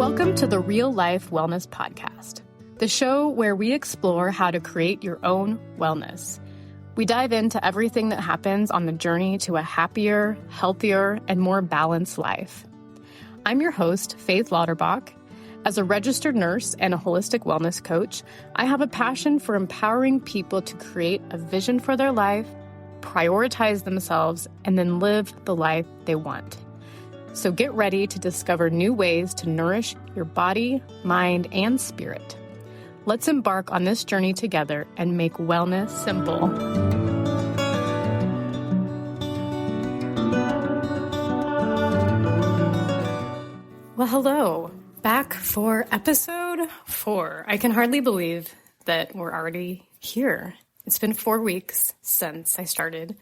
Welcome to the Real Life Wellness Podcast, the show where we explore how to create your own wellness. We dive into everything that happens on the journey to a happier, healthier, and more balanced life. I'm your host, Faith Lauterbach. As a registered nurse and a holistic wellness coach, I have a passion for empowering people to create a vision for their life, prioritize themselves, and then live the life they want. So get ready to discover new ways to nourish your body, mind, and spirit. Let's embark on this journey together and make wellness simple. Well, hello. Back for episode 4. I can hardly believe that we're already here. It's been 4 weeks since I started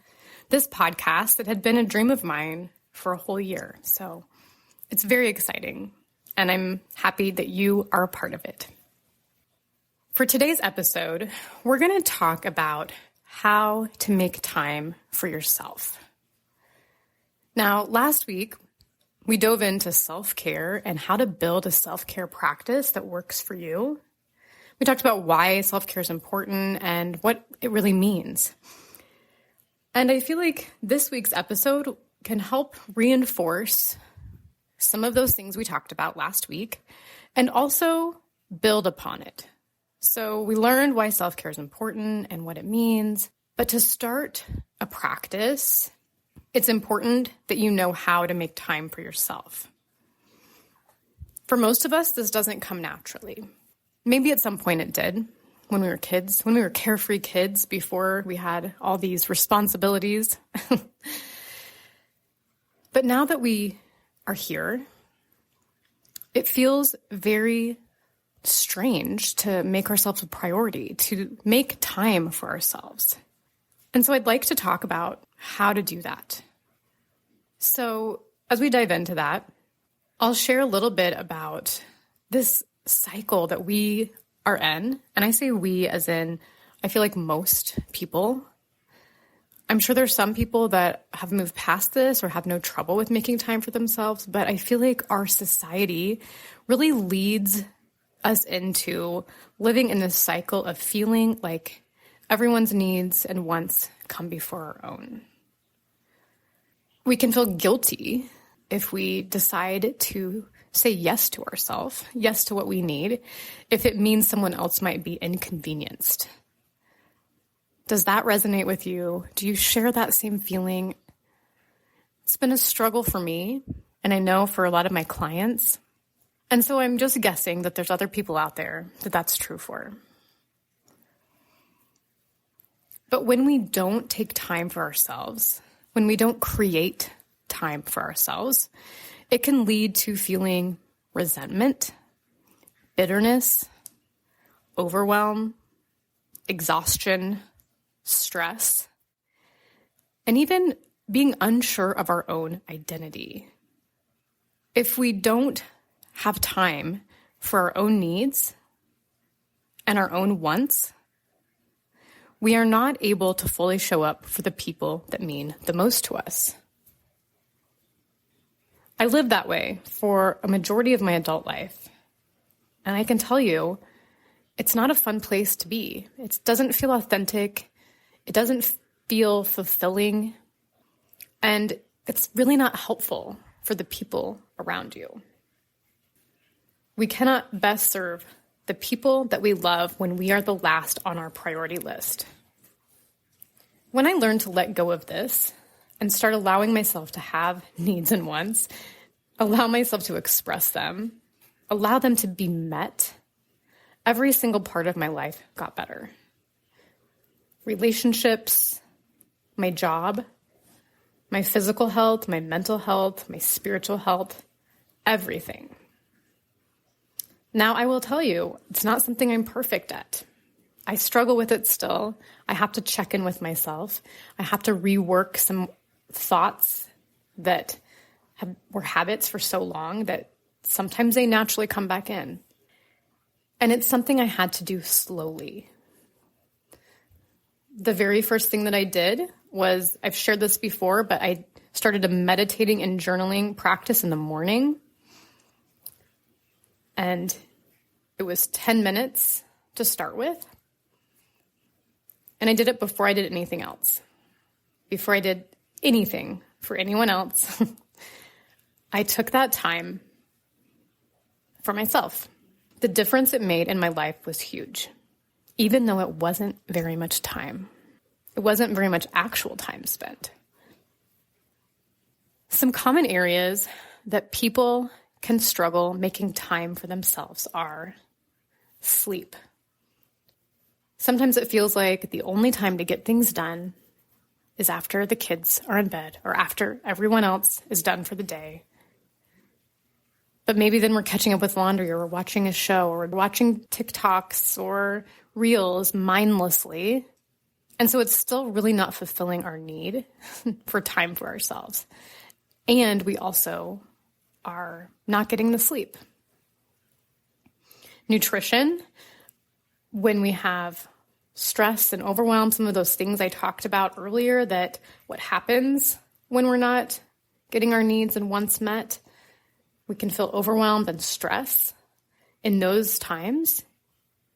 this podcast that had been a dream of mine for a whole year. So it's very exciting, and I'm happy that you are a part of it. For today's episode, we're going to talk about how to make time for yourself. Now, last week, we dove into self-care and how to build a self-care practice that works for you. We talked about why self-care is important and what it really means. And I feel like this week's episode can help reinforce some of those things we talked about last week and also build upon it. So we learned why self-care is important and what it means, but to start a practice, it's important that you know how to make time for yourself. For most of us, this doesn't come naturally. Maybe at some point it did when we were kids, when we were carefree kids before we had all these responsibilities. But now that we are here, it feels very strange to make ourselves a priority, to make time for ourselves. And so I'd like to talk about how to do that. So as we dive into that, I'll share a little bit about this cycle that we are in. And I say we as in, I feel like most people. I'm sure there's some people that have moved past this or have no trouble with making time for themselves, but I feel like our society really leads us into living in this cycle of feeling like everyone's needs and wants come before our own. We can feel guilty if we decide to say yes to ourselves, yes to what we need, if it means someone else might be inconvenienced. Does that resonate with you? Do you share that same feeling? It's been a struggle for me, and I know for a lot of my clients. And so I'm just guessing that there's other people out there that that's true for. But when we don't take time for ourselves, when we don't create time for ourselves, it can lead to feeling resentment, bitterness, overwhelm, exhaustion, stress, and even being unsure of our own identity. If we don't have time for our own needs and our own wants, we are not able to fully show up for the people that mean the most to us. I lived that way for a majority of my adult life, and I can tell you, it's not a fun place to be. It doesn't feel authentic. It doesn't feel fulfilling, and it's really not helpful for the people around you. We cannot best serve the people that we love when we are the last on our priority list. When I learned to let go of this and start allowing myself to have needs and wants, allow myself to express them, allow them to be met, every single part of my life got better. Relationships, my job, my physical health, my mental health, my spiritual health, everything. Now, I will tell you, it's not something I'm perfect at. I struggle with it still. I have to check in with myself. I have to rework some thoughts that were habits for so long that sometimes they naturally come back in. And it's something I had to do slowly. The very first thing that I did was, I've shared this before, but I started a meditating and journaling practice in the morning. And it was 10 minutes to start with. And I did it before I did anything else. Before I did anything for anyone else, I took that time for myself. The difference it made in my life was huge, even though it wasn't very much time. It wasn't very much actual time spent. Some common areas that people can struggle making time for themselves are sleep. Sometimes it feels like the only time to get things done is after the kids are in bed or after everyone else is done for the day. But maybe then we're catching up with laundry, or we're watching a show, or we're watching TikToks or Reels mindlessly. And so it's still really not fulfilling our need for time for ourselves. And we also are not getting the sleep. Nutrition, when we have stress and overwhelm, some of those things I talked about earlier, that what happens when we're not getting our needs and wants met, we can feel overwhelmed and stress. In those times,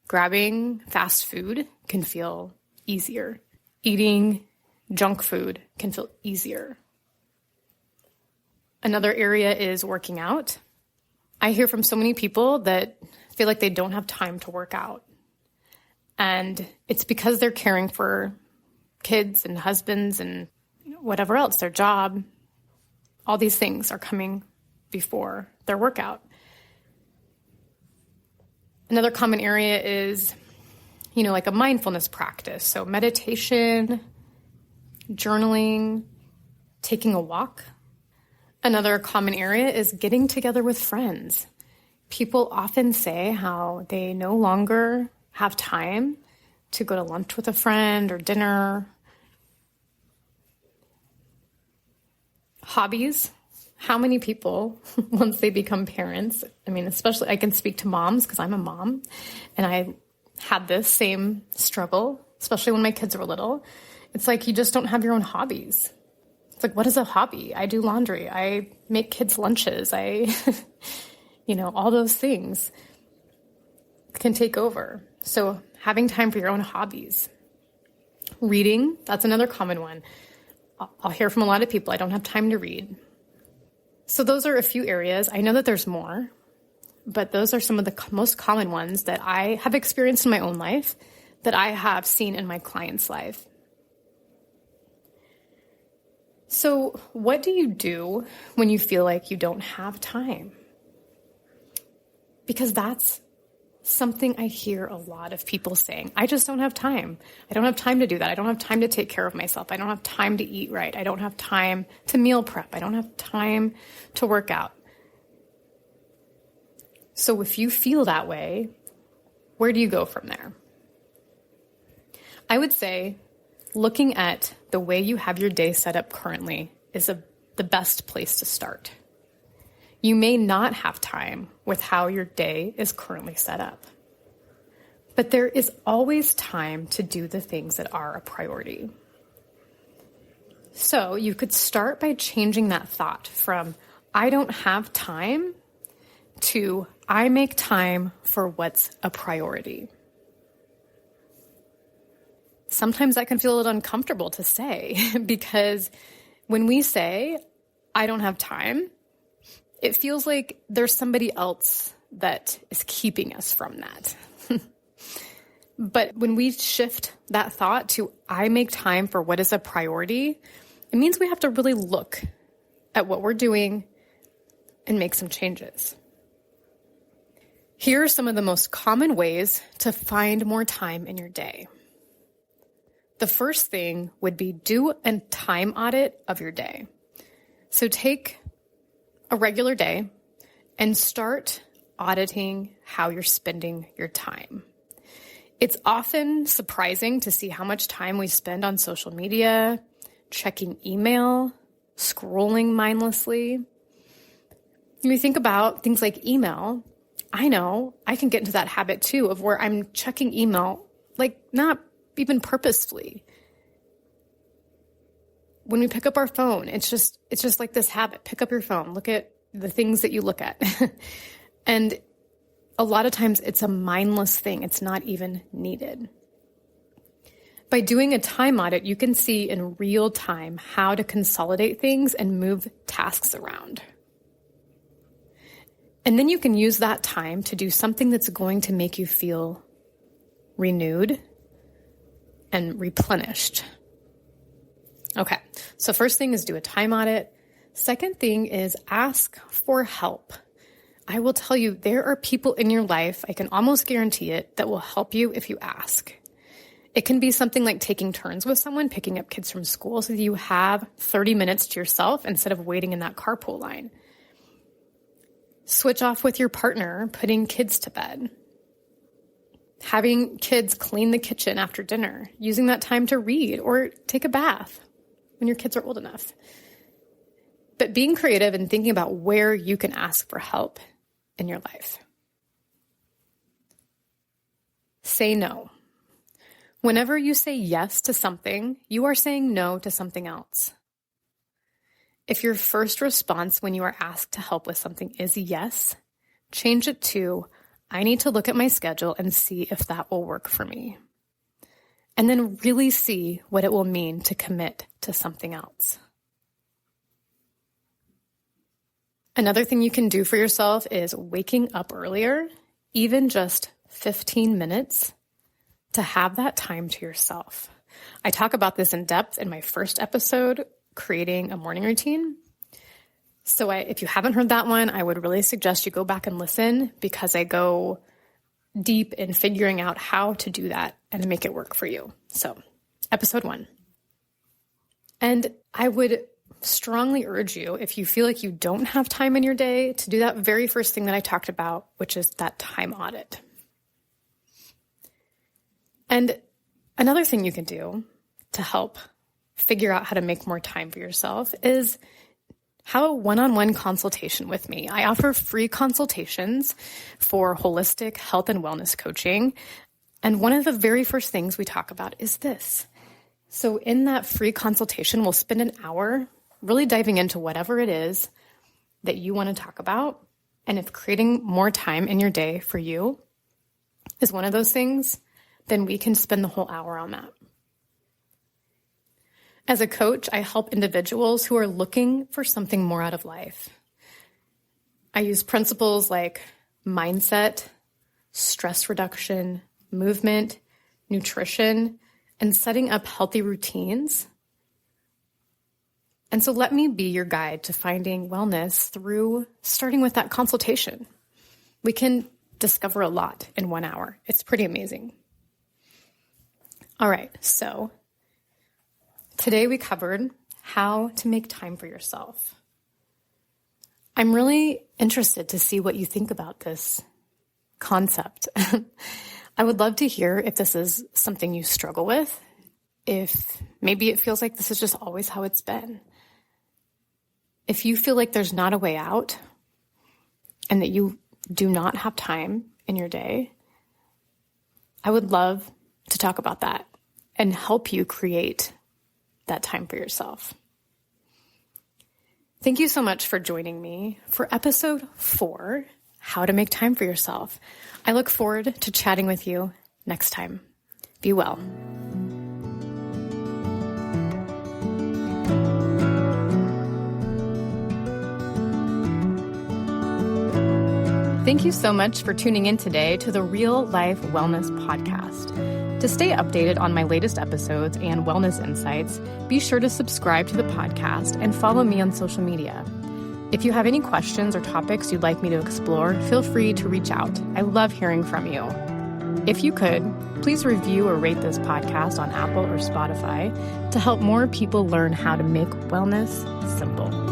grabbing fast food can feel easier. Eating junk food can feel easier. Another area is working out. I hear from so many people that feel like they don't have time to work out. And it's because they're caring for kids and husbands and whatever else, their job. All these things are coming before their workout. Another common area is, like a mindfulness practice. So meditation, journaling, taking a walk. Another common area is getting together with friends. People often say how they no longer have time to go to lunch with a friend or dinner. Hobbies. How many people, once they become parents, especially I can speak to moms because I'm a mom, and I had this same struggle, especially when my kids were little. It's like you just don't have your own hobbies. It's like, what is a hobby? I do laundry. I make kids lunches. All those things can take over. So having time for your own hobbies. Reading, that's another common one. I'll hear from a lot of people, I don't have time to read. So those are a few areas. I know that there's more, but those are some of the most common ones that I have experienced in my own life, that I have seen in my clients' life. So what do you do when you feel like you don't have time? Because that's something I hear a lot of people saying. I just don't have time. I don't have time to do that. I don't have time to take care of myself. I don't have time to eat right. I don't have time to meal prep. I don't have time to work out. So if you feel that way, where do you go from there? I would say looking at the way you have your day set up currently is the best place to start. You may not have time with how your day is currently set up, but there is always time to do the things that are a priority. So you could start by changing that thought from, I don't have time, to, I make time for what's a priority. Sometimes that can feel a little uncomfortable to say, because when we say, I don't have time, it feels like there's somebody else that is keeping us from that. But when we shift that thought to, I make time for what is a priority, it means we have to really look at what we're doing and make some changes. Here are some of the most common ways to find more time in your day. The first thing would be do a time audit of your day. So take a regular day and start auditing how you're spending your time. It's often surprising to see how much time we spend on social media, checking email, scrolling mindlessly. When you think about things like email, I know I can get into that habit too, of where I'm checking email, like not even purposefully. When we pick up our phone, it's just like this habit. Pick up your phone, look at the things that you look at. And a lot of times it's a mindless thing. It's not even needed. By doing a time audit, you can see in real time how to consolidate things and move tasks around. And then you can use that time to do something that's going to make you feel renewed and replenished. Okay, so first thing is do a time audit. Second thing is ask for help. I will tell you, there are people in your life, I can almost guarantee it, that will help you if you ask. It can be something like taking turns with someone, picking up kids from school so that you have 30 minutes to yourself instead of waiting in that carpool line. Switch off with your partner, putting kids to bed. Having kids clean the kitchen after dinner, using that time to read or take a bath when your kids are old enough. But being creative and thinking about where you can ask for help in your life. Say no. Whenever you say yes to something, you are saying no to something else. If your first response when you are asked to help with something is yes, change it to, I need to look at my schedule and see if that will work for me. And then really see what it will mean to commit to something else. Another thing you can do for yourself is waking up earlier, even just 15 minutes, to have that time to yourself. I talk about this in depth in my first episode, Creating a Morning Routine. So if you haven't heard that one, I would really suggest you go back and listen because I go deep in figuring out how to do that and make it work for you. So, episode 1. And I would strongly urge you, if you feel like you don't have time in your day, to do that very first thing that I talked about, which is that time audit. And another thing you can do to help figure out how to make more time for yourself is have a one-on-one consultation with me. I offer free consultations for holistic health and wellness coaching. And one of the very first things we talk about is this. So in that free consultation, we'll spend an hour really diving into whatever it is that you want to talk about. And if creating more time in your day for you is one of those things, then we can spend the whole hour on that. As a coach, I help individuals who are looking for something more out of life. I use principles like mindset, stress reduction, movement, nutrition, and setting up healthy routines. And so let me be your guide to finding wellness through starting with that consultation. We can discover a lot in 1 hour. It's pretty amazing. All right, so today we covered how to make time for yourself. I'm really interested to see what you think about this concept. I would love to hear if this is something you struggle with, if maybe it feels like this is just always how it's been. If you feel like there's not a way out and that you do not have time in your day, I would love to talk about that and help you create that time for yourself. Thank you so much for joining me for episode 4, How to Make Time for Yourself. I look forward to chatting with you next time. Be well. Thank you so much for tuning in today to the Real Life Wellness Podcast. To stay updated on my latest episodes and wellness insights, be sure to subscribe to the podcast and follow me on social media. If you have any questions or topics you'd like me to explore, feel free to reach out. I love hearing from you. If you could, please review or rate this podcast on Apple or Spotify to help more people learn how to make wellness simple.